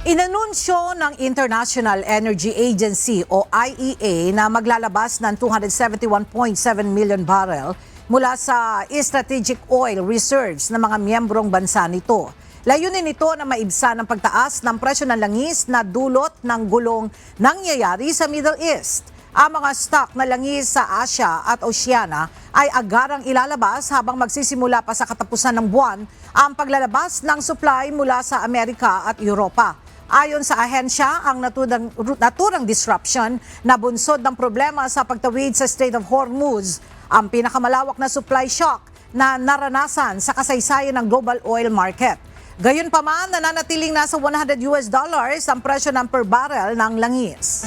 Inanunsyo ng International Energy Agency o IEA na maglalabas ng 271.7 million barrel mula sa strategic oil reserves ng mga miyembrong bansa nito. Layunin nito na maibsan ang pagtaas ng presyo ng langis na dulot ng gulong nangyayari sa Middle East. Ang mga stock na langis sa Asia at Oceania ay agarang ilalabas habang magsisimula pa sa katapusan ng buwan ang paglalabas ng supply mula sa Amerika at Europa. Ayon sa ahensya, ang naturang disruption na bunsod ng problema sa pagtawid sa Strait of Hormuz, ang pinakamalawak na supply shock na naranasan sa kasaysayan ng global oil market. Gayunpaman, nananatiling nasa $100 ang presyo ng per barrel ng langis.